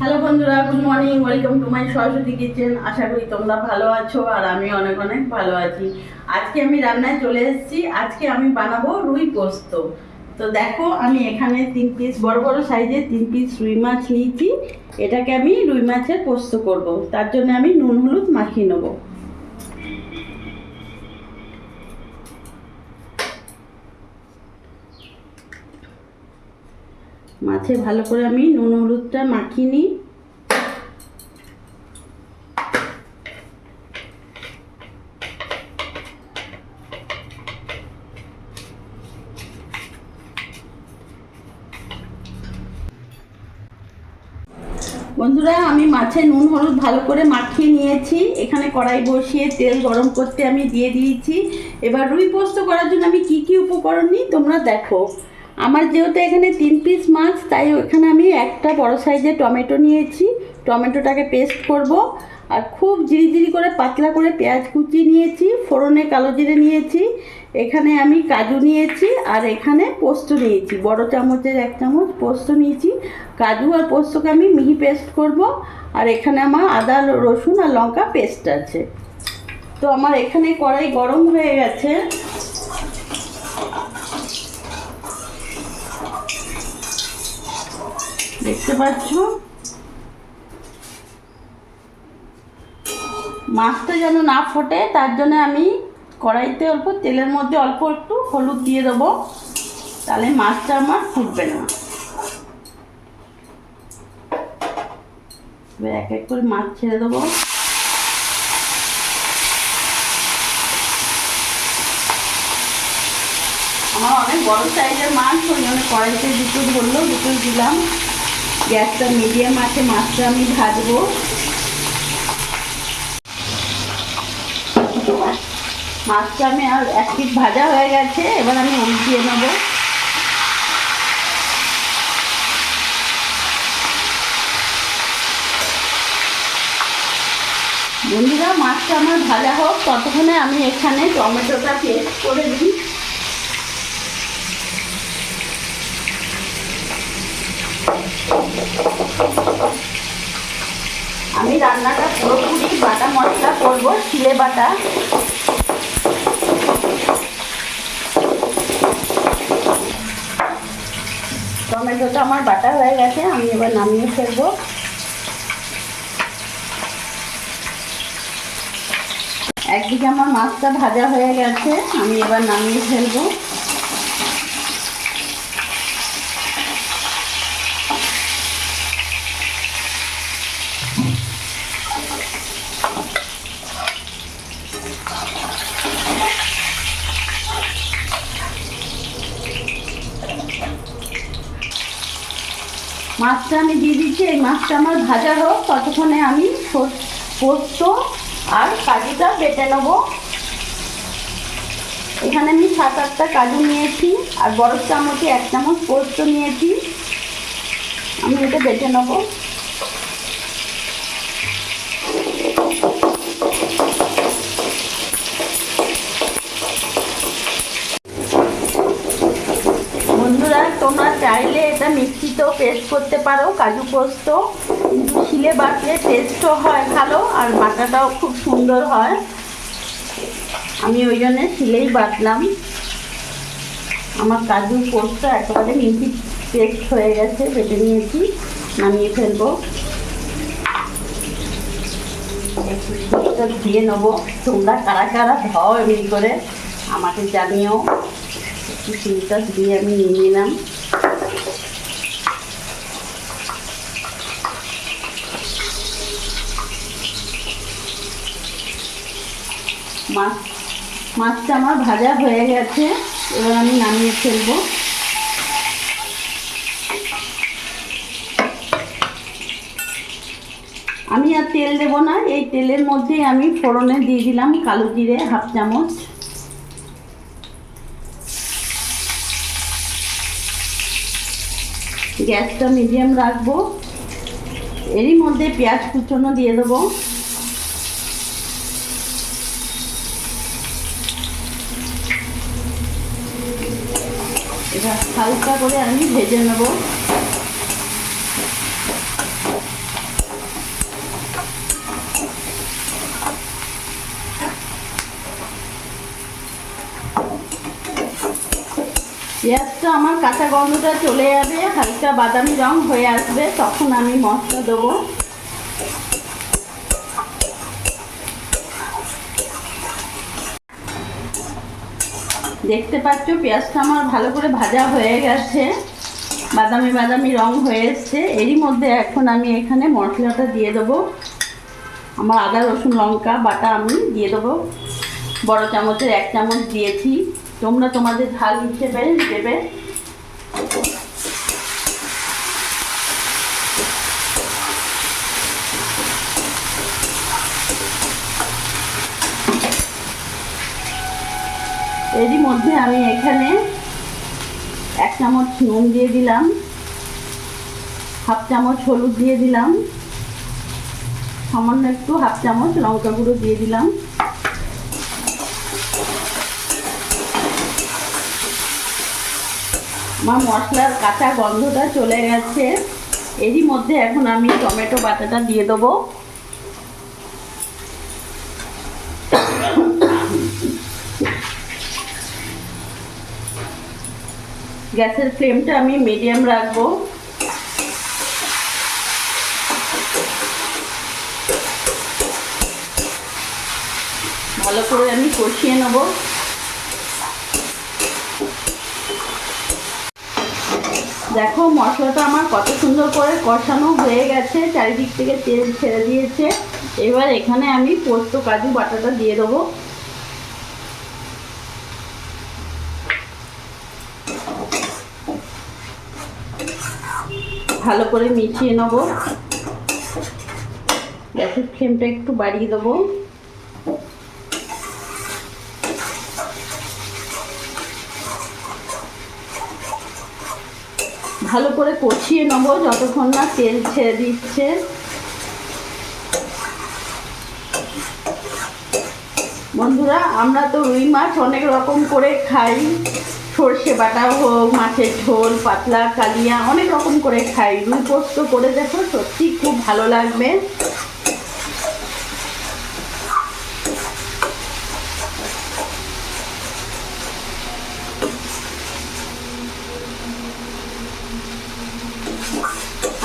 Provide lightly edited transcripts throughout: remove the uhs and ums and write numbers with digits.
Hello বন্ধুরা, good morning. Welcome to my Saraswati kitchen. আশা করি তোমরা ভালো আছো আর আমি অনেক অনেক ভালো আছি। আজকে আমি রান্নায় চলে এসেছি। আজকে আমি বানাবো রুই পোস্ত। তো দেখো, আমি এখানে 3 পিস বড় বড় সাইজের 3 পিস রুই মাছ নিয়েছি। এটাকে আমি রুই মাছের পোস্ত করব। তার জন্য আমি নুন হলুদ মাখিয়ে নেবো। মাছে ভালো করে আমি নুন হলুদটা মাখিয়ে নিই। বন্ধুরা, আমি মাছে নুন হলুদ ভালো করে মাখিয়ে নিয়েছি। এখানে কড়াই বসিয়ে তেল গরম করতে আমি দিয়ে দিয়েছি। এবার রুই পোস্ত করার জন্য আমি কি কি উপকরণ নিই তোমরা দেখো। আমার যেহেতু এখানে 3 পিস মাছ, তাই ওখানে আমি একটা বড় সাইজের টমেটো নিয়েছি। টমেটোটাকে পেস্ট করব। আর খুব জিরি করে পাতলা করে পেঁয়াজ কুচি নিয়েছি। ফোড়নে কালো জিরে নিয়েছি। এখানে আমি কাজু নিয়েছি আর এখানে পোস্ত নিয়েছি। বড় চামচের 1 চামচ পোস্ত নিয়েছি। কাজু আর পোস্তকে আমি মিহি পেস্ট করব। আর এখানে আমার আদা রসুন আর লঙ্কা পেস্ট আছে। তো আমার এখানে কড়াই গরম হয়ে গেছে। দেখতে পাচ্ছ, মাছটা যেন না ফোটে তার জন্য আমি কড়াইতে অল্প তেলের মধ্যে অল্প একটু হলুদ দিয়ে দেবো, তাহলে মাছটা আমার ফুটবে না। এক এক করে মাছ ছেড়ে দেবো। আমার অনেক বড় সাইজের মাছ, ওই জন্য কড়াইতে দুটো ধরলো, দুটো দিলাম। গ্যাসটা মিডিয়াম আছে, মাছটা আমি ভাজবো। মাছটা আমি আর 1 পিঠ ভাজা হয়ে গেছে। এবার আমি উল্টিয়ে নেবো। বন্ধুরা, মাছটা আমার ভাজা হোক, ততক্ষণে আমি এখানে টমেটোটা পেস্ট করে দিই। আমি রান্নাটা পুরোপুরি বাটা মশলা করবো, শিলে বাটা। টমেটোটা আমার বাটা হয়ে গেছে, আমি এবার নামিয়ে ফেলবো। একদিকে আমার মাছটা ভাজা হয়ে গেছে, আমি এবার নামিয়ে ফেলবো। মাছটা আমি দিয়ে দিচ্ছি। এই মাছটা আমার ভাজা হোক, ততক্ষণে আমি পোস্ত আর কাজুটা বেটে নেব। এখানে আমি 7-8টা কাজু নিয়েছি আর বড় চামচে 1 চামচ পোস্ত নিয়েছি। আমি এটা বেটে নেব। বন্ধুরা, তোমরা চাইলে এটা মিক্সিতেও পেস্ট করতে পারো, কাজু পোস্ত, কিন্তু শিলে বাটলে টেস্টও হয় ভালো আর বাটাটাও খুব সুন্দর হয়। আমি ওই জন্য শিলেই বাটলাম। আমার কাজু পোস্ত একেবারে মিহি পেস্ট হয়ে গেছে, বেটে নিয়েছি, নামিয়ে ফেলবো। একটু শিলটা ধুয়ে নেবো। তোমরা কারা কারা ধাও এমনি করে আমাকে জানিও। একটু শিলটা ধুয়ে আমি নিয়ে নিলাম। মাছটা আমার ভাজা হয়ে গেছে, এবার আমি নামিয়ে ফেলবো। আমি আর তেল দেবো না, এই তেলের মধ্যেই আমি ফোড়নে দিয়ে দিলাম কালো জিরে 1/2 চামচ। গ্যাসটা মিডিয়াম রাখবো। এরই মধ্যে পেঁয়াজ কুচনো দিয়ে দেবো। এটা হালকা করে আমি ভেজে নেব। পেঁয়াজটা আমার কাঁচা গন্ধটা চলে যাবে, হালকা বাদামি রং হয়ে আসবে, তখন আমি মশলা দেবো। দেখতে পাচ্ছ পেঁয়াজটা আমার ভালো করে ভাজা হয়ে গেছে, বাদামি বাদামি রং হয়ে এসছে। এরই মধ্যে এখন আমি এখানে মশলাটা দিয়ে দেবো। আমার আদা রসুন লঙ্কা বাটা আমি দিয়ে দেবো, বড় চামচের 1 চামচ দিয়েছি, তোমরা তোমাদের ঝাল হিসেবে দেবে। এরই মধ্যে আমি এখানে 1 চামচ নুন দিয়ে দিলাম, 1/2 চামচ হলুদ দিয়ে দিলাম, সামান্য একটু 1/2 চামচ লঙ্কা গুঁড়ো দিয়ে দিলাম। আমার মশলার কাঁচা গন্ধটা চলে গেছে। এরই মধ্যে এখন আমি টমেটো বাটাটা দিয়ে দেবো। গ্যাসের ফ্লেমটা আমি মিডিয়াম রাখবো। ভালো করে আমি কষিয়ে নেব। দেখো মশলাটা আমার কত সুন্দর করে কষানো হয়ে গেছে, চারিদিক থেকে তেল ছেড়ে দিয়েছে। এবার এখানে আমি পোস্ত কাজু বাটাটা দিয়ে দেবো। ভালো করে মিশিয়ে নেব। গ্যাসের ফ্লেমটা একটু বাড়িয়ে দেবো। ভালো করে কষিয়ে নেব যতক্ষণ না তেল ছেড়ে দিচ্ছে। বন্ধুরা, আমরা তো রুই মাছ অনেক রকম করে খাই, সর্ষে বাটা হোক, মাছের ঝোল, পাতলা কালিয়া, অনেক রকম করে খাই। রুই পোস্ত করে দেখো, সত্যি খুব ভালো লাগবে।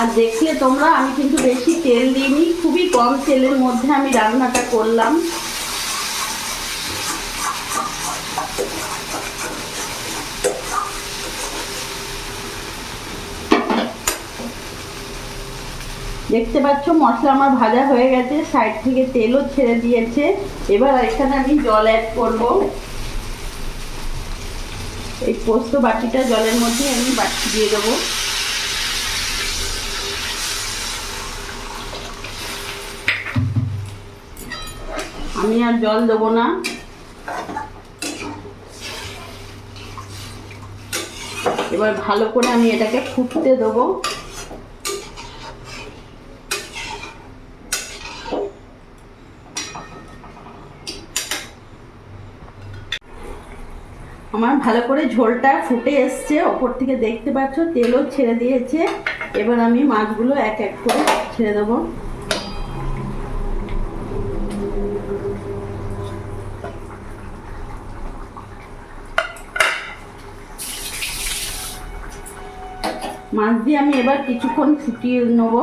আর দেখলে তোমরা, আমি কিন্তু বেশি তেল দিইনি, খুবই কম তেলের মধ্যে আমি রান্নাটা করলাম। দেখতে পাচ্ছ মশলা আমার ভাজা হয়ে গেছে, সাইড থেকে তেলও ছেড়ে দিয়েছে। এবার এখানে আমি জল অ্যাড করব। এই পোস্ত বাটিটা জলের মধ্যে আমি বাটি দিয়ে দেবো। আমি আর জল দেবো না। এবার ভালো করে আমি এটাকে ফুটতে দেবো। আমার ভালো করে ঝোলটা ফুটে এসছে, ওপর থেকে দেখতে পাচ্ছ তেলও ছেড়ে দিয়েছে। এবার আমি মাছগুলো এক এক করে ছেড়ে দেবো। মাছ দিয়ে আমি এবার কিছুক্ষণ ফুটিয়ে নেব।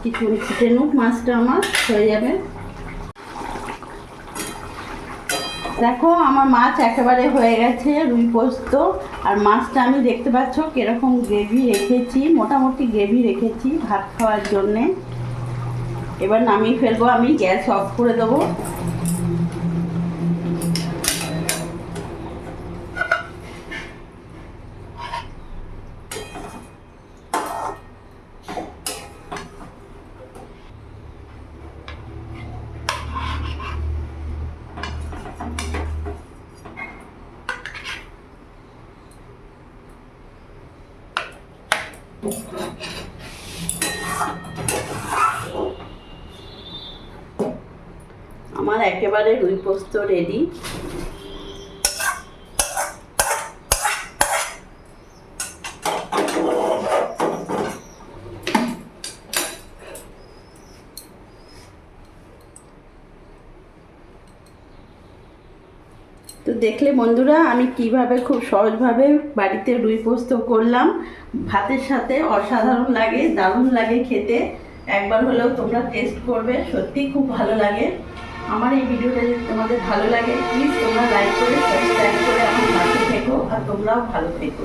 কিছুক্ষণ ফুটে নুক, মাছটা আমার হয়ে যাবে। দেখো আমার মাছ একেবারে হয়ে গেছে, রুই পোস্ত। আর মাছটা আমি দেখতে পাচ্ছ কিরকম গ্রেভি রেখেছি, মোটামুটি গ্রেভি রেখেছি ভাত খাওয়ার জন্যে। এবার নামিয়ে ফেলবো, আমি গ্যাস অফ করে দেবো। আমার একেবারে রুই পোস্ত রেডি। তো দেখলে বন্ধুরা আমি কিভাবে খুব সহজভাবে বাড়িতে রুই পোস্ত করলাম। ভাতের সাথে অসাধারণ লাগে, দারুণ লাগে খেতে। একবার হলেও তোমরা টেস্ট করবে, সত্যিই খুব ভালো লাগে। আমার এই ভিডিওটা যদি তোমাদের ভালো লাগে প্লিজ তোমরা লাইক করে সাবস্ক্রাইব করে আমার পাশে থেকো, আর তোমরাও ভালো থেকো।